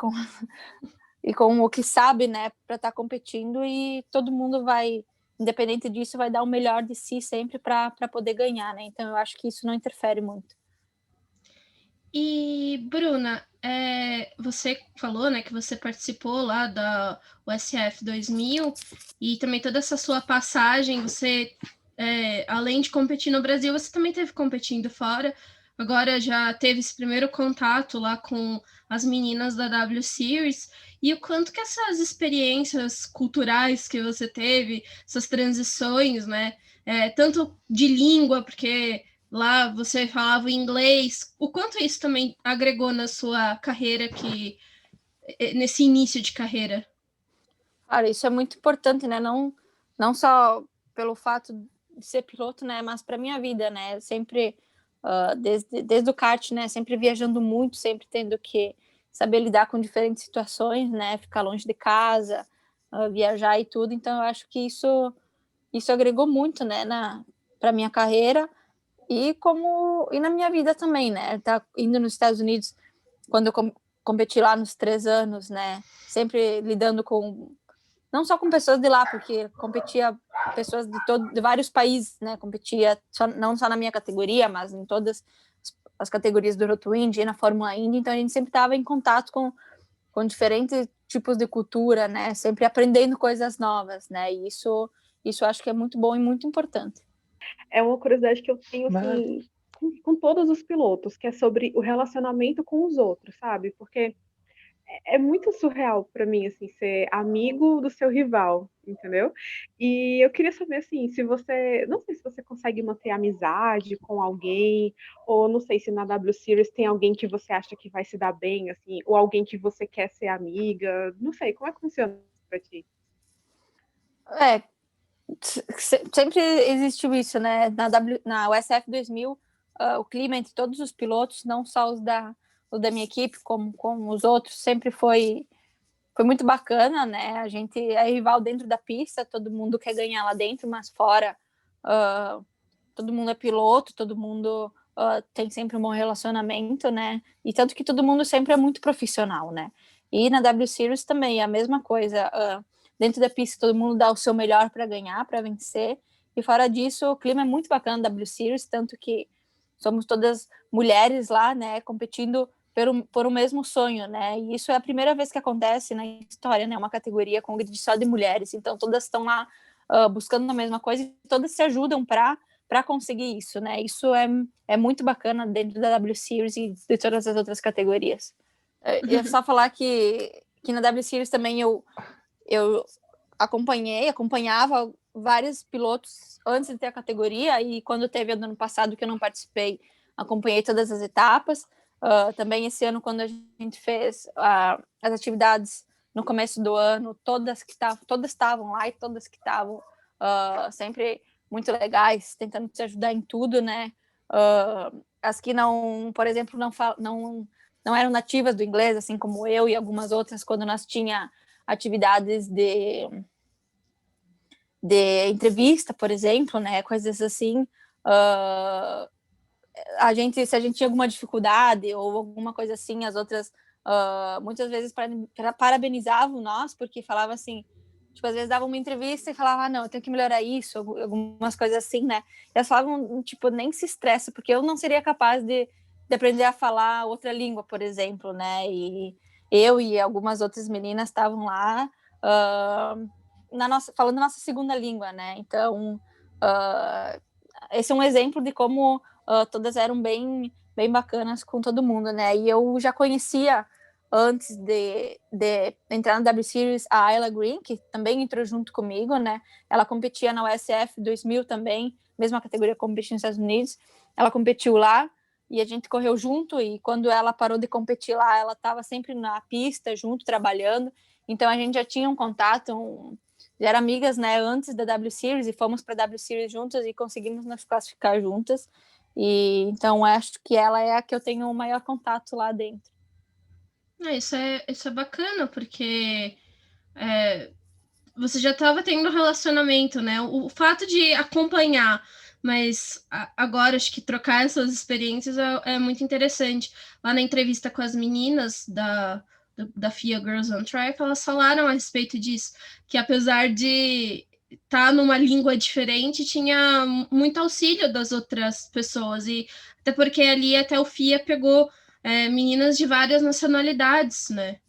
com o que sabe, né, para estar competindo, e todo mundo vai, independente disso, vai dar o melhor de si sempre para poder ganhar, né, então eu acho que isso não interfere muito.
E, Bruna, você falou, né, que você participou lá da USF 2000 e também toda essa sua passagem, você, além de competir no Brasil, você também teve competindo fora. Agora já teve esse primeiro contato lá com as meninas da W Series, e o quanto que essas experiências culturais que você teve, essas transições, né, tanto de língua, porque lá você falava inglês, o quanto isso também agregou na sua carreira, nesse início de carreira?
Cara, isso é muito importante, né? Não só pelo fato de ser piloto, né? Mas para minha vida, né? Sempre, desde o kart, né? Sempre viajando muito, sempre tendo que saber lidar com diferentes situações, né? Ficar longe de casa, viajar e tudo. Então, eu acho que isso agregou muito, né? Para minha carreira e na minha vida também, né? Tá indo nos Estados Unidos quando eu competi lá nos 3 anos, né? Sempre lidando não só com pessoas de lá, porque competia pessoas de vários países, né? Competia não só na minha categoria, mas em todas as categorias do Roto Indy e na Fórmula Indy. Então a gente sempre estava em contato com diferentes tipos de cultura, né? Sempre aprendendo coisas novas, né? E isso acho que é muito bom e muito importante.
É uma curiosidade que eu tenho, assim, com todos os pilotos, que é sobre o relacionamento com os outros, sabe? Porque é muito surreal para mim, assim, ser amigo do seu rival, entendeu? E eu queria saber, assim, se você, não sei se você consegue manter amizade com alguém, ou não sei se na W Series tem alguém que você acha que vai se dar bem, assim, ou alguém que você quer ser amiga, não sei, como é que funciona para ti?
Sempre existiu isso, né? Na USF 2000, o clima entre todos os pilotos, não só os da minha equipe, como com os outros, sempre foi muito bacana, né? A gente é rival dentro da pista, todo mundo quer ganhar lá dentro, mas fora, todo mundo é piloto, todo mundo tem sempre um bom relacionamento, né? E tanto que todo mundo sempre é muito profissional, né? E na W Series também é a mesma coisa. Dentro da pista, todo mundo dá o seu melhor para ganhar, para vencer. E fora disso, o clima é muito bacana na W Series, tanto que somos todas mulheres lá, né? Competindo por um mesmo sonho, né? E isso é a primeira vez que acontece na história, né? Uma categoria com grid só de mulheres. Então, todas estão lá buscando a mesma coisa e todas se ajudam para conseguir isso, né? Isso é muito bacana dentro da W Series e de todas as outras categorias. É só falar que na W Series também eu acompanhava vários pilotos antes de ter a categoria, e quando teve ano passado que eu não participei, acompanhei todas as etapas. Também esse ano, quando a gente fez as atividades no começo do ano, todas estavam lá, e todas que estavam sempre muito legais, tentando te ajudar em tudo, né? As que não, por exemplo, não eram nativas do inglês, assim como eu e algumas outras, quando nós tinha atividades de entrevista, por exemplo, né? Coisas assim. Se a gente tinha alguma dificuldade ou alguma coisa assim, as outras muitas vezes parabenizavam nós, porque falavam assim, tipo, às vezes davam uma entrevista e falavam, não, eu tenho que melhorar isso, algumas coisas assim, né? E elas falavam, tipo, nem se estressa, porque eu não seria capaz de aprender a falar outra língua, por exemplo, né? E eu e algumas outras meninas estavam lá falando nossa segunda língua, né? Então, esse é um exemplo de como todas eram bem bacanas com todo mundo, né? E eu já conhecia, antes de entrar na W Series, a Ayla Green, que também entrou junto comigo, né? Ela competia na USF 2000 também, mesma categoria que competia nos Estados Unidos. Ela competiu lá e a gente correu junto, e quando ela parou de competir lá, ela estava sempre na pista, junto, trabalhando. Então a gente já tinha um contato, já eram amigas, né, antes da W Series, e fomos para a W Series juntas e conseguimos nos classificar juntas. E então acho que ela é a que eu tenho o maior contato lá dentro.
Isso é bacana, porque você já estava tendo relacionamento, né? O fato de acompanhar, mas agora acho que trocar essas experiências é muito interessante. Lá na entrevista com as meninas da FIA Girls on Track, elas falaram a respeito disso, que apesar de estar numa língua diferente, tinha muito auxílio das outras pessoas, e até porque ali até o FIA pegou meninas de várias nacionalidades, né?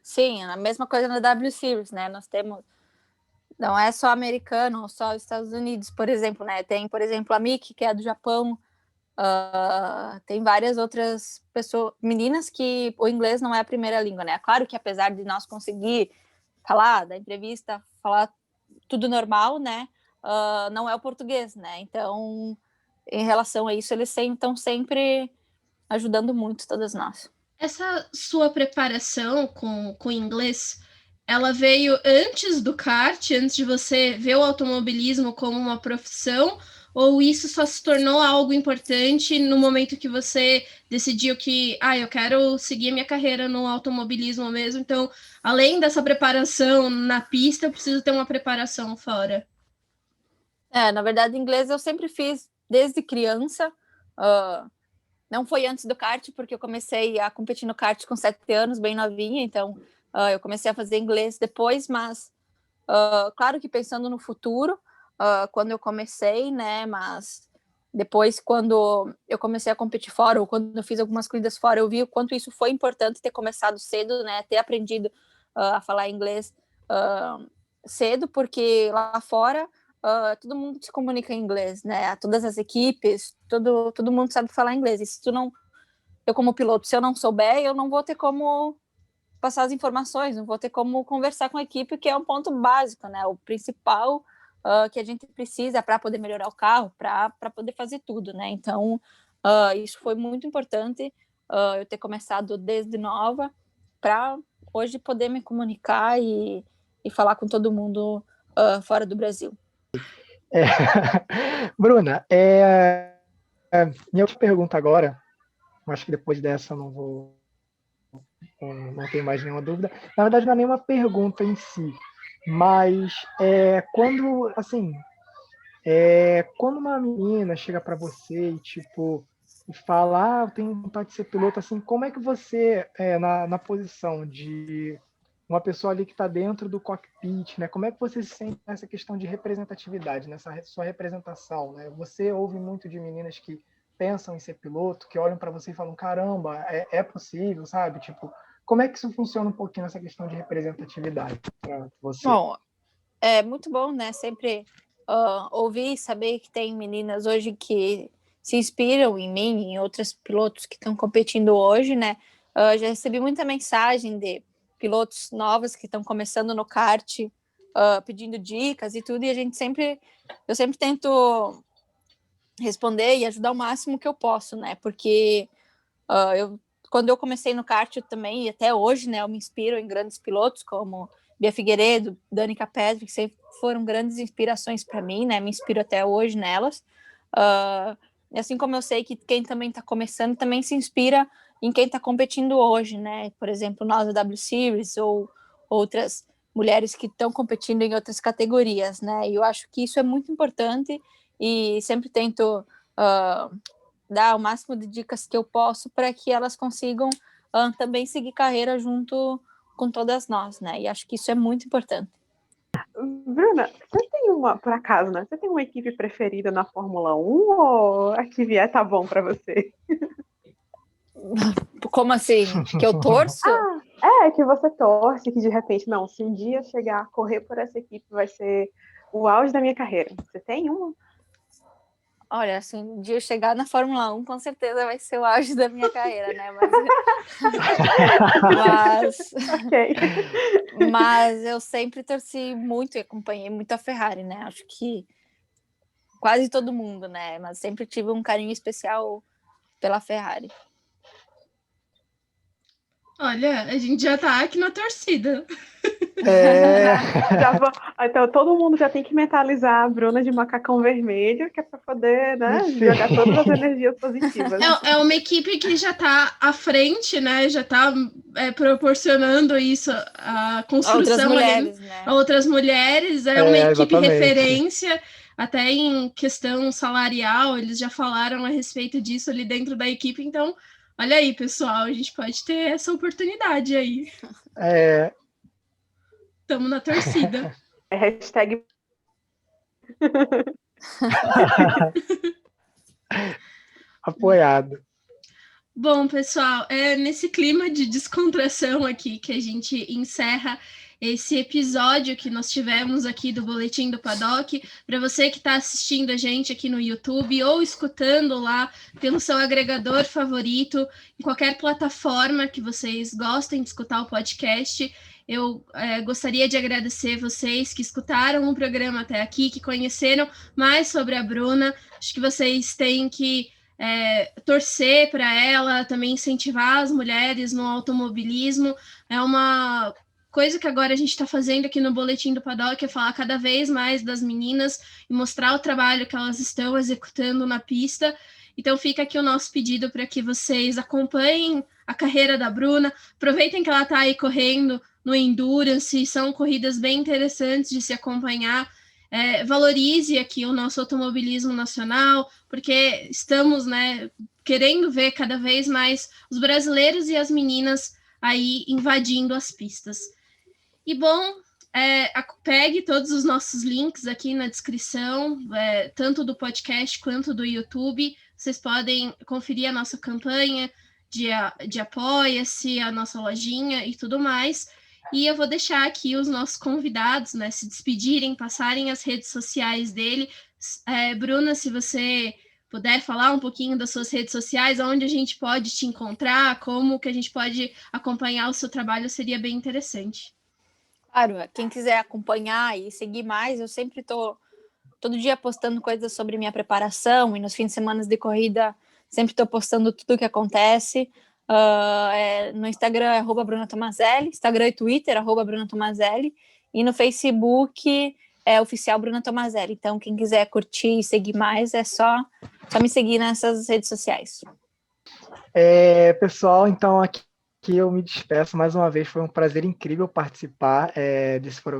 Sim, a mesma coisa na W Series, né? Nós temos, não é só americano ou só Estados Unidos, por exemplo, né? Tem, por exemplo, a Miki, que é do Japão. Tem várias outras pessoas, meninas, que o inglês não é a primeira língua, né? Claro que apesar de nós conseguir falar da entrevista, falar tudo normal, né? Não é o português, né? Então, em relação a isso, eles estão sempre ajudando muito todas nós.
Essa sua preparação com o inglês, ela veio antes do kart, antes de você ver o automobilismo como uma profissão, ou isso só se tornou algo importante no momento que você decidiu que, eu quero seguir minha carreira no automobilismo mesmo, então, além dessa preparação na pista, eu preciso ter uma preparação fora?
Na verdade, inglês eu sempre fiz desde criança. Não foi antes do kart, porque eu comecei a competir no kart com 7 anos, bem novinha, então eu comecei a fazer inglês depois, mas claro que pensando no futuro, quando eu comecei, né, mas depois quando eu comecei a competir fora, ou quando eu fiz algumas corridas fora, eu vi o quanto isso foi importante ter começado cedo, né, ter aprendido a falar inglês cedo, porque lá fora todo mundo se comunica em inglês, né, todas as equipes, todo mundo sabe falar inglês, e se eu como piloto, se eu não souber, eu não vou ter como passar as informações, não vou ter como conversar com a equipe, que é um ponto básico, né? O principal que a gente precisa para poder melhorar o carro, para poder fazer tudo, né? Então, isso foi muito importante, eu ter começado desde nova, para hoje poder me comunicar e falar com todo mundo fora do Brasil.
Bruna, minha outra pergunta agora, acho que depois dessa eu não tenho mais nenhuma dúvida. Na verdade, não é nenhuma pergunta em si, mas quando, assim, quando uma menina chega para você e, tipo, e fala, eu tenho vontade de ser piloto, assim, como é que você, na posição de uma pessoa ali que está dentro do cockpit, né? Como é que você se sente nessa questão de representatividade, nessa sua representação, né? Você ouve muito de meninas que pensam em ser piloto, que olham para você e falam, caramba, é possível, sabe? Tipo, como é que isso funciona um pouquinho nessa questão de representatividade para você?
Bom, é muito bom, né? Sempre ouvir e saber que tem meninas hoje que se inspiram em mim, em outros pilotos que estão competindo hoje, né? Já recebi muita mensagem de pilotos novos que estão começando no kart, pedindo dicas e tudo, e eu sempre tento responder e ajudar o máximo que eu posso, né? Porque quando eu comecei no kart eu também, e até hoje, né, eu me inspiro em grandes pilotos como Bia Figueiredo, Danica Petri, que sempre foram grandes inspirações para mim, né? Me inspiro até hoje nelas. Assim como eu sei que quem também está começando também se inspira em quem está competindo hoje, né? Por exemplo, nós da W Series ou outras mulheres que estão competindo em outras categorias, né? E eu acho que isso é muito importante e sempre tento dar o máximo de dicas que eu posso para que elas consigam também seguir carreira junto com todas nós, né? E acho que isso é muito importante.
Bruna, você tem por acaso, né? Você tem uma equipe preferida na Fórmula 1 ou a que vier tá bom para você?
Como assim? Que eu torço?
Que você torce, que de repente, não, se um dia chegar a correr por essa equipe vai ser o auge da minha carreira. Você tem uma?
Olha, se um dia eu chegar na Fórmula 1, com certeza vai ser o auge da minha carreira, né?
Okay.
Mas eu sempre torci muito e acompanhei muito a Ferrari, né? Acho que quase todo mundo, né? Mas sempre tive um carinho especial pela Ferrari.
Olha, a gente já tá aqui na torcida.
Então todo mundo já tem que mentalizar a Bruna de macacão vermelho, que é para poder, né, jogar todas as energias positivas.
É uma equipe que já está à frente, né? Já está proporcionando isso, a construção
outras mulheres, né?
A outras mulheres. É uma equipe
exatamente.
referência, até em questão salarial, eles já falaram a respeito disso ali dentro da equipe. Então, olha aí, pessoal, a gente pode ter essa oportunidade aí. Estamos na torcida.
Hashtag.
Apoiado.
Bom, pessoal, é nesse clima de descontração aqui que a gente encerra esse episódio que nós tivemos aqui do Boletim do Paddock. Para você que está assistindo a gente aqui no YouTube ou escutando lá pelo seu agregador favorito, em qualquer plataforma que vocês gostem de escutar o podcast, eu gostaria de agradecer vocês que escutaram o programa até aqui, que conheceram mais sobre a Bruna. Acho que vocês têm que torcer para ela, também incentivar as mulheres no automobilismo. É uma coisa que agora a gente está fazendo aqui no Boletim do Paddock, é falar cada vez mais das meninas e mostrar o trabalho que elas estão executando na pista. Então fica aqui o nosso pedido para que vocês acompanhem a carreira da Bruna, aproveitem que ela está aí correndo no Endurance, são corridas bem interessantes de se acompanhar. Valorize aqui o nosso automobilismo nacional, porque estamos, né, querendo ver cada vez mais os brasileiros e as meninas aí invadindo as pistas. E bom, pegue todos os nossos links aqui na descrição, tanto do podcast quanto do YouTube. Vocês podem conferir a nossa campanha de apoia-se, a nossa lojinha e tudo mais. E eu vou deixar aqui os nossos convidados, né, se despedirem, passarem as redes sociais dele. Bruna, se você puder falar um pouquinho das suas redes sociais, onde a gente pode te encontrar, como que a gente pode acompanhar o seu trabalho, seria bem interessante.
Claro, quem quiser acompanhar e seguir mais, eu sempre estou todo dia postando coisas sobre minha preparação, e nos fins de semana de corrida sempre estou postando tudo o que acontece. No Instagram é @BrunaTomazelli, Instagram e Twitter @BrunaTomazelli, e no Facebook é oficial Bruna Tomazelli. Então, quem quiser curtir e seguir mais, é só me seguir nessas redes sociais.
Pessoal, então aqui eu me despeço mais uma vez. Foi um prazer incrível participar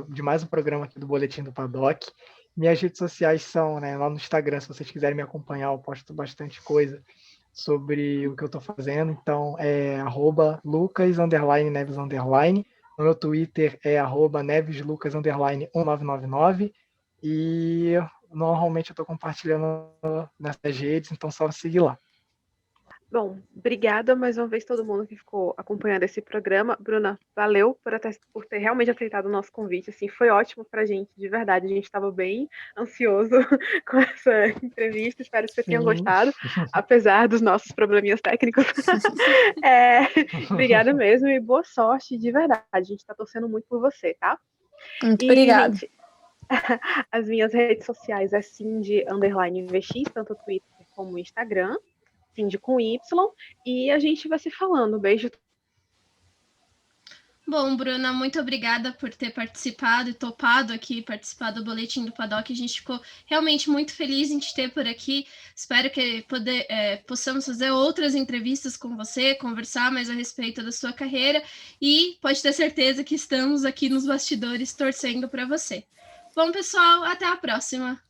de mais um programa aqui do Boletim do Paddock. Minhas redes sociais são, né, lá no Instagram, se vocês quiserem me acompanhar, eu posto bastante coisa sobre o que eu estou fazendo. Então, é @Lucas_Neves_. No meu Twitter é @NevesLucas_1999. E normalmente eu estou compartilhando nessas redes, então só seguir lá.
Bom, obrigada mais uma vez todo mundo que ficou acompanhando esse programa. Bruna, valeu por ter realmente aceitado o nosso convite. Assim, foi ótimo pra gente, de verdade. A gente estava bem ansioso com essa entrevista. Espero que você tenha gostado, apesar dos nossos probleminhas técnicos. Obrigada mesmo e boa sorte, de verdade. A gente está torcendo muito por você, tá?
Muito obrigada.
Gente, as minhas redes sociais é Cindy_VX, tanto o Twitter como o Instagram. Cindy com Y, e a gente vai se falando. Beijo.
Bom, Bruna, muito obrigada por ter participado e topado aqui participar do Boletim do Paddock. A gente ficou realmente muito feliz em te ter por aqui. Espero que possamos fazer outras entrevistas com você, conversar mais a respeito da sua carreira, e pode ter certeza que estamos aqui nos bastidores torcendo para você. Bom, pessoal, até a próxima!